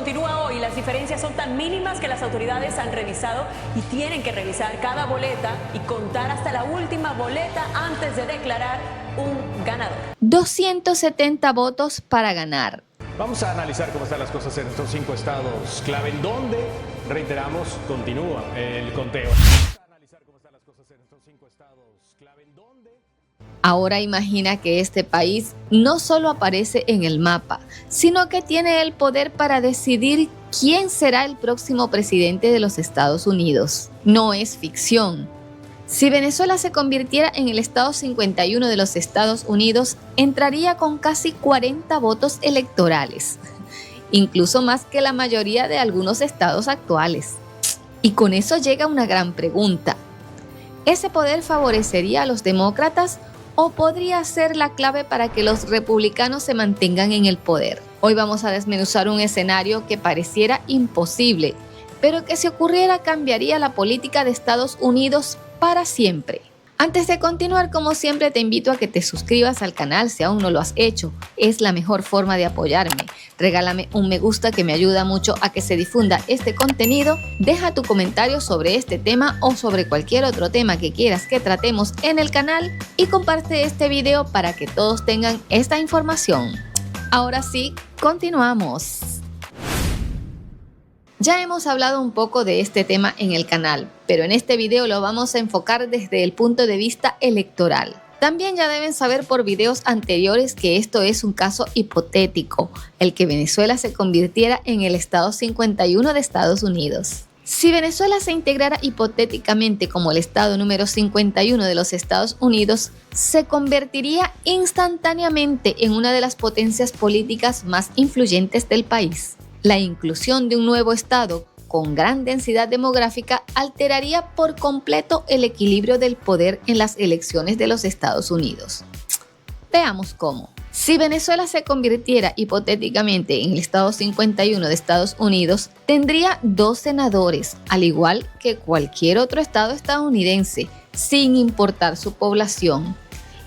continúa hoy. Las diferencias son tan mínimas que las autoridades han revisado y tienen que revisar cada boleta y contar hasta la última boleta antes de declarar un ganador. 270 votos para ganar. Vamos a analizar cómo están las cosas en estos 5 estados clave, en donde, reiteramos, continúa el conteo. Ahora imagina que este país no solo aparece en el mapa, sino que tiene el poder para decidir quién será el próximo presidente de los Estados Unidos. No es ficción. Si Venezuela se convirtiera en el estado 51 de los Estados Unidos, entraría con casi 40 votos electorales, incluso más que la mayoría de algunos estados actuales. Y con eso llega una gran pregunta. ¿Ese poder favorecería a los demócratas o podría ser la clave para que los republicanos se mantengan en el poder? Hoy vamos a desmenuzar un escenario que pareciera imposible, pero que si ocurriera cambiaría la política de Estados Unidos para siempre. Antes de continuar, como siempre, te invito a que te suscribas al canal si aún no lo has hecho. Es la mejor forma de apoyarme. Regálame un me gusta que me ayuda mucho a que se difunda este contenido. Deja tu comentario sobre este tema o sobre cualquier otro tema que quieras que tratemos en el canal y comparte este video para que todos tengan esta información. Ahora sí, continuamos. Ya hemos hablado un poco de este tema en el canal, pero en este video lo vamos a enfocar desde el punto de vista electoral. También ya deben saber por videos anteriores que esto es un caso hipotético, el que Venezuela se convirtiera en el estado 51 de Estados Unidos. Si Venezuela se integrara hipotéticamente como el estado número 51 de los Estados Unidos, se convertiría instantáneamente en una de las potencias políticas más influyentes del país. La inclusión de un nuevo estado con gran densidad demográfica alteraría por completo el equilibrio del poder en las elecciones de los Estados Unidos. Veamos cómo. Si Venezuela se convirtiera hipotéticamente en el estado 51 de Estados Unidos, tendría 2 senadores, al igual que cualquier otro estado estadounidense, sin importar su población.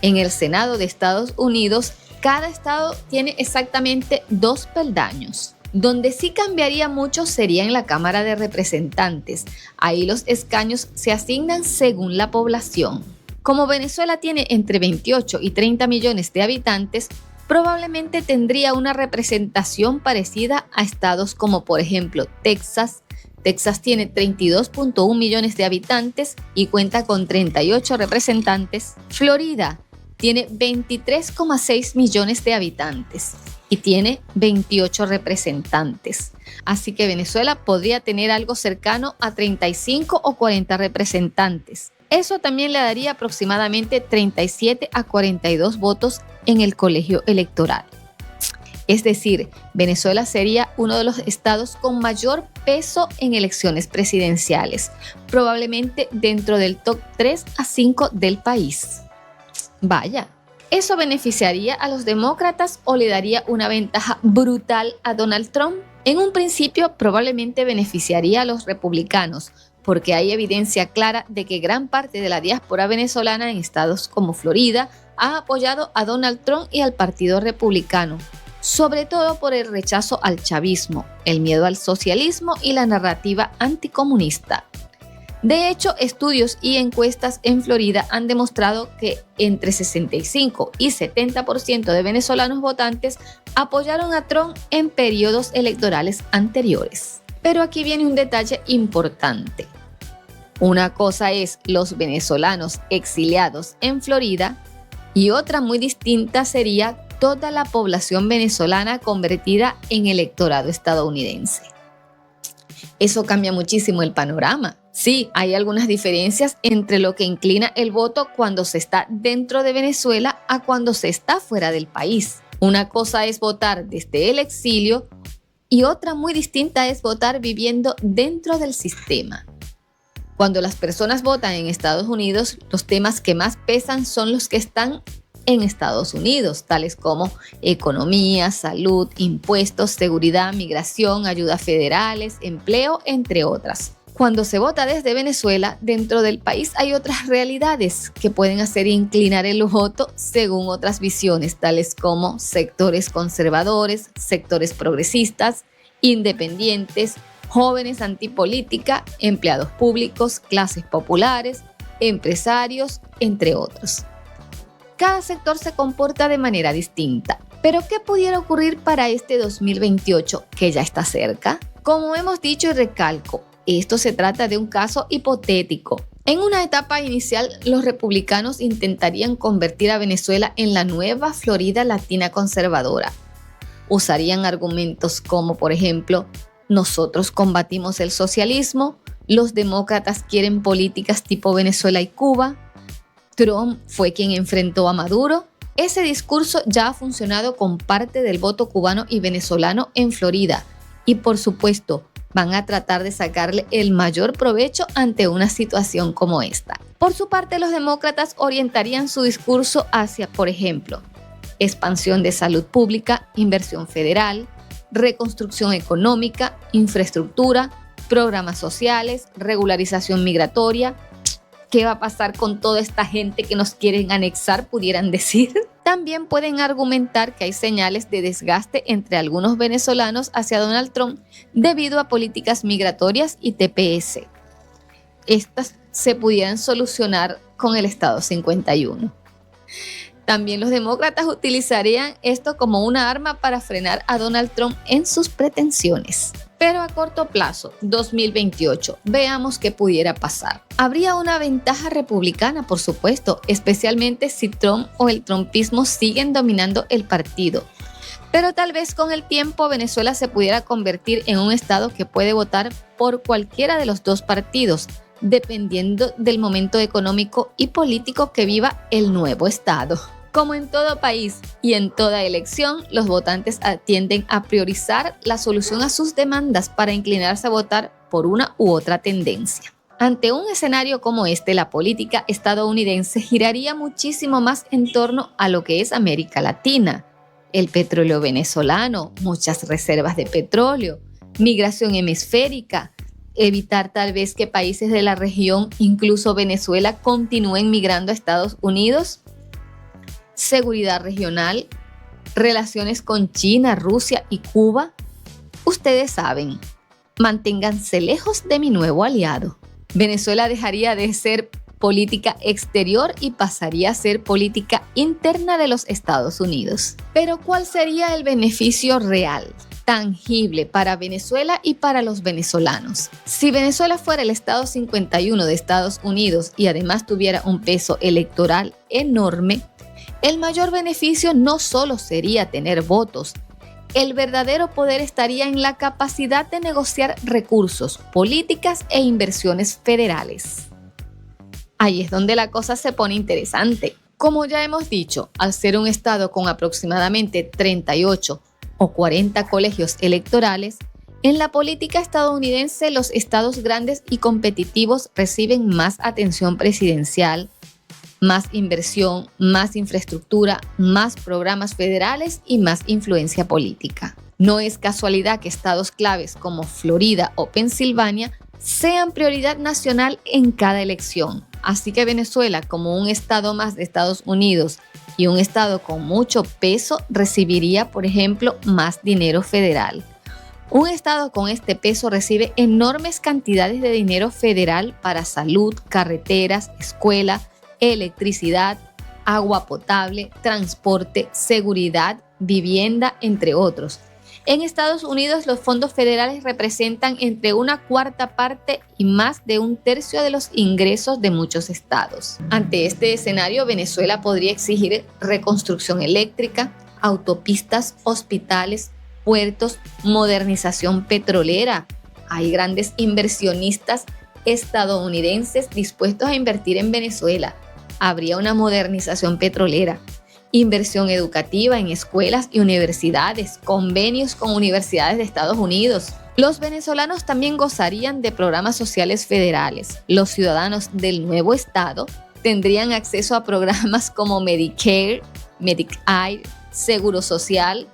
En el Senado de Estados Unidos, cada estado tiene exactamente 2 peldaños. Donde sí cambiaría mucho sería en la Cámara de Representantes. Ahí los escaños se asignan según la población. Como Venezuela tiene entre 28 y 30 millones de habitantes, probablemente tendría una representación parecida a estados como por ejemplo Texas. Texas tiene 32.1 millones de habitantes y cuenta con 38 representantes. Florida tiene 23,6 millones de habitantes y tiene 28 representantes. Así que Venezuela podría tener algo cercano a 35 o 40 representantes. Eso también le daría aproximadamente 37 a 42 votos en el colegio electoral. Es decir, Venezuela sería uno de los estados con mayor peso en elecciones presidenciales, probablemente dentro del top 3 a 5 del país. Vaya. ¿Eso beneficiaría a los demócratas o le daría una ventaja brutal a Donald Trump? En un principio probablemente beneficiaría a los republicanos, porque hay evidencia clara de que gran parte de la diáspora venezolana en estados como Florida ha apoyado a Donald Trump y al Partido Republicano, sobre todo por el rechazo al chavismo, el miedo al socialismo y la narrativa anticomunista. De hecho, estudios y encuestas en Florida han demostrado que entre 65 y 70% de venezolanos votantes apoyaron a Trump en periodos electorales anteriores. Pero aquí viene un detalle importante. Una cosa es los venezolanos exiliados en Florida y otra muy distinta sería toda la población venezolana convertida en electorado estadounidense. Eso cambia muchísimo el panorama. Sí, hay algunas diferencias entre lo que inclina el voto cuando se está dentro de Venezuela a cuando se está fuera del país. Una cosa es votar desde el exilio y otra muy distinta es votar viviendo dentro del sistema. Cuando las personas votan en Estados Unidos, los temas que más pesan son los que están en Estados Unidos, tales como economía, salud, impuestos, seguridad, migración, ayudas federales, empleo, entre otras. Cuando se vota desde Venezuela, dentro del país hay otras realidades que pueden hacer inclinar el voto según otras visiones, tales como sectores conservadores, sectores progresistas independientes, jóvenes antipolítica, empleados públicos, clases populares, empresarios, entre otros. Cada sector se comporta de manera distinta. ¿Pero qué pudiera ocurrir para este 2028 que ya está cerca? Como hemos dicho y recalco, esto se trata de un caso hipotético. En una etapa inicial, los republicanos intentarían convertir a Venezuela en la nueva Florida latina conservadora. Usarían argumentos como, por ejemplo, nosotros combatimos el socialismo, los demócratas quieren políticas tipo Venezuela y Cuba, Trump fue quien enfrentó a Maduro. Ese discurso ya ha funcionado con parte del voto cubano y venezolano en Florida y, por supuesto, van a tratar de sacarle el mayor provecho ante una situación como esta. Por su parte, los demócratas orientarían su discurso hacia, por ejemplo, expansión de salud pública, inversión federal, reconstrucción económica, infraestructura, programas sociales, regularización migratoria. ¿Qué va a pasar con toda esta gente que nos quieren anexar? Pudieran decir. También pueden argumentar que hay señales de desgaste entre algunos venezolanos hacia Donald Trump debido a políticas migratorias y TPS. Estas se pudieran solucionar con el Estado 51. También los demócratas utilizarían esto como una arma para frenar a Donald Trump en sus pretensiones. Pero a corto plazo, 2028, veamos qué pudiera pasar. Habría una ventaja republicana, por supuesto, especialmente si Trump o el trumpismo siguen dominando el partido. Pero tal vez con el tiempo Venezuela se pudiera convertir en un estado que puede votar por cualquiera de los dos partidos, dependiendo del momento económico y político que viva el nuevo estado. Como en todo país y en toda elección, los votantes tienden a priorizar la solución a sus demandas para inclinarse a votar por una u otra tendencia. Ante un escenario como este, la política estadounidense giraría muchísimo más en torno a lo que es América Latina, el petróleo venezolano, muchas reservas de petróleo, migración hemisférica, evitar tal vez que países de la región, incluso Venezuela, continúen migrando a Estados Unidos, seguridad regional, relaciones con China, Rusia y Cuba. Ustedes saben, manténganse lejos de mi nuevo aliado. Venezuela dejaría de ser política exterior y pasaría a ser política interna de los Estados Unidos. Pero ¿cuál sería el beneficio real, tangible para Venezuela y para los venezolanos? Si Venezuela fuera el Estado 51 de Estados Unidos y además tuviera un peso electoral enorme, el mayor beneficio no solo sería tener votos, el verdadero poder estaría en la capacidad de negociar recursos, políticas e inversiones federales. Ahí es donde la cosa se pone interesante. Como ya hemos dicho, al ser un estado con aproximadamente 38 o 40 colegios electorales, en la política estadounidense los estados grandes y competitivos reciben más atención presidencial, más inversión, más infraestructura, más programas federales y más influencia política. No es casualidad que estados claves como Florida o Pensilvania sean prioridad nacional en cada elección. Así que Venezuela, como un estado más de Estados Unidos y un estado con mucho peso, recibiría, por ejemplo, más dinero federal. Un estado con este peso recibe enormes cantidades de dinero federal para salud, carreteras, escuela, electricidad, agua potable, transporte, seguridad, vivienda, entre otros. En Estados Unidos, los fondos federales representan entre una cuarta parte y más de un tercio de los ingresos de muchos estados. Ante este escenario, Venezuela podría exigir reconstrucción eléctrica, autopistas, hospitales, puertos, modernización petrolera. Hay grandes inversionistas estadounidenses dispuestos a invertir en Venezuela. Habría una modernización petrolera, inversión educativa en escuelas y universidades, convenios con universidades de Estados Unidos. Los venezolanos también gozarían de programas sociales federales. Los ciudadanos del nuevo estado tendrían acceso a programas como Medicare, Medicaid, Seguro Social,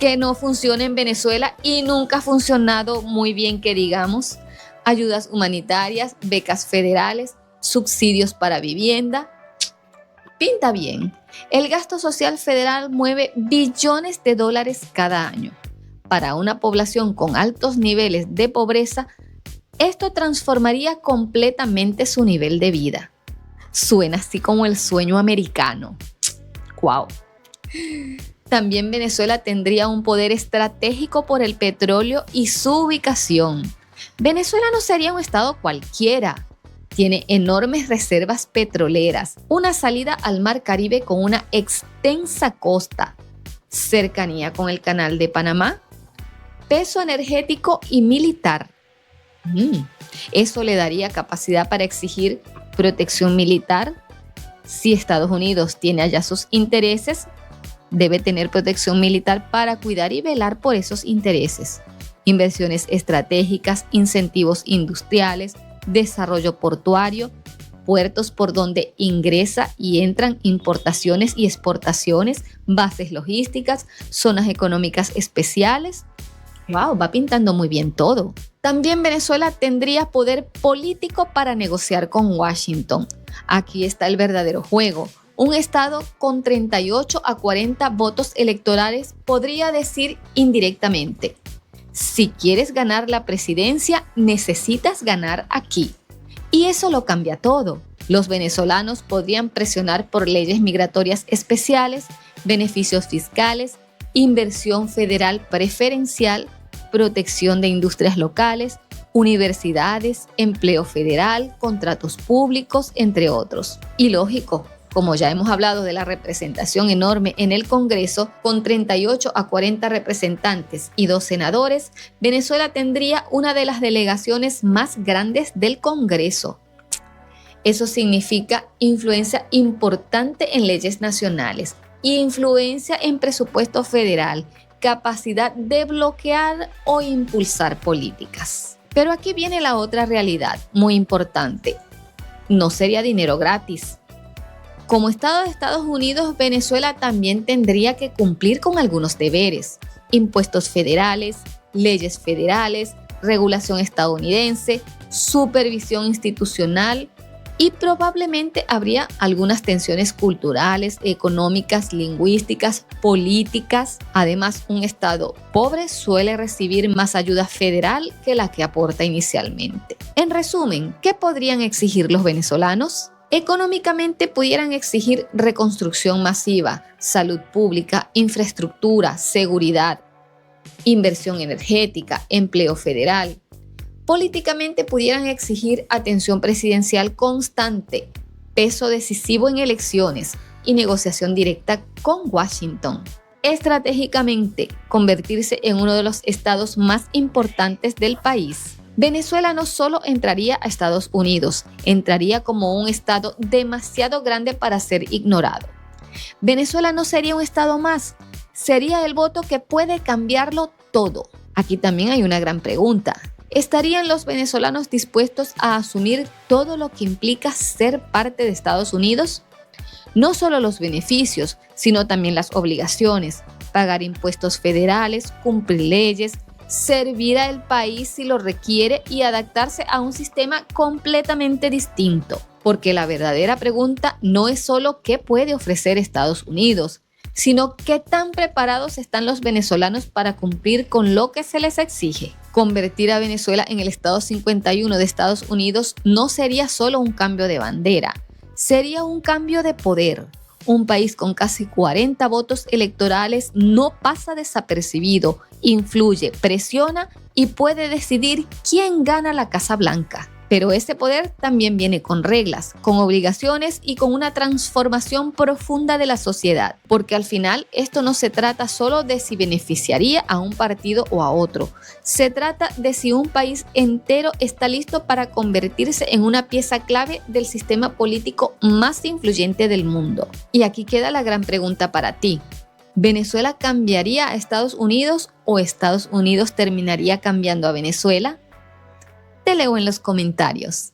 que no funciona en Venezuela y nunca ha funcionado muy bien, que digamos, ayudas humanitarias, becas federales, subsidios para vivienda. Pinta bien. El gasto social federal mueve billones de dólares cada año. para una población con altos niveles de pobreza, esto transformaría completamente su nivel de vida. Suena así como el sueño americano. ¡Wow! También Venezuela tendría un poder estratégico por el petróleo y su ubicación. Venezuela no sería un estado cualquiera. Tiene enormes reservas petroleras, una salida al Mar Caribe con una extensa costa, cercanía con el Canal de Panamá, peso energético y militar. Eso le daría capacidad para exigir protección militar. Si Estados Unidos tiene allá sus intereses, debe tener protección militar para cuidar y velar por esos intereses. Inversiones estratégicas, incentivos industriales, desarrollo portuario, puertos por donde ingresa y entran importaciones y exportaciones, bases logísticas, zonas económicas especiales. ¡Wow! Va pintando muy bien todo. También Venezuela tendría poder político para negociar con Washington. Aquí está el verdadero juego. Un estado con 38 a 40 votos electorales podría decir indirectamente: si quieres ganar la presidencia, necesitas ganar aquí. Y eso lo cambia todo. Los venezolanos podrían presionar por leyes migratorias especiales, beneficios fiscales, inversión federal preferencial, protección de industrias locales, universidades, empleo federal, contratos públicos, entre otros. Y lógico, como ya hemos hablado de la representación enorme en el Congreso, con 38 a 40 representantes y 2 senadores, Venezuela tendría una de las delegaciones más grandes del Congreso. Eso significa influencia importante en leyes nacionales, influencia en presupuesto federal, capacidad de bloquear o impulsar políticas. Pero aquí viene la otra realidad muy importante. No sería dinero gratis. Como Estado de Estados Unidos, Venezuela también tendría que cumplir con algunos deberes: impuestos federales, leyes federales, regulación estadounidense, supervisión institucional, y probablemente habría algunas tensiones culturales, económicas, lingüísticas, políticas. Además, un estado pobre suele recibir más ayuda federal que la que aporta inicialmente. En resumen, ¿qué podrían exigir los venezolanos? Económicamente pudieran exigir reconstrucción masiva, salud pública, infraestructura, seguridad, inversión energética, empleo federal. Políticamente pudieran exigir atención presidencial constante, peso decisivo en elecciones y negociación directa con Washington. Estratégicamente, convertirse en uno de los estados más importantes del país. Venezuela no solo entraría a Estados Unidos, entraría como un estado demasiado grande para ser ignorado. Venezuela no sería un estado más, sería el voto que puede cambiarlo todo. Aquí también hay una gran pregunta. ¿Estarían los venezolanos dispuestos a asumir todo lo que implica ser parte de Estados Unidos? No solo los beneficios, sino también las obligaciones, pagar impuestos federales, cumplir leyes, servir al país si lo requiere y adaptarse a un sistema completamente distinto. Porque la verdadera pregunta no es solo qué puede ofrecer Estados Unidos, sino qué tan preparados están los venezolanos para cumplir con lo que se les exige. Convertir a Venezuela en el estado 51 de Estados Unidos no sería solo un cambio de bandera, sería un cambio de poder. Un país con casi 40 votos electorales no pasa desapercibido, influye, presiona y puede decidir quién gana la Casa Blanca. Pero ese poder también viene con reglas, con obligaciones y con una transformación profunda de la sociedad, porque al final esto no se trata solo de si beneficiaría a un partido o a otro, se trata de si un país entero está listo para convertirse en una pieza clave del sistema político más influyente del mundo. Y aquí queda la gran pregunta para ti. ¿Venezuela cambiaría a Estados Unidos o Estados Unidos terminaría cambiando a Venezuela? Te leo en los comentarios.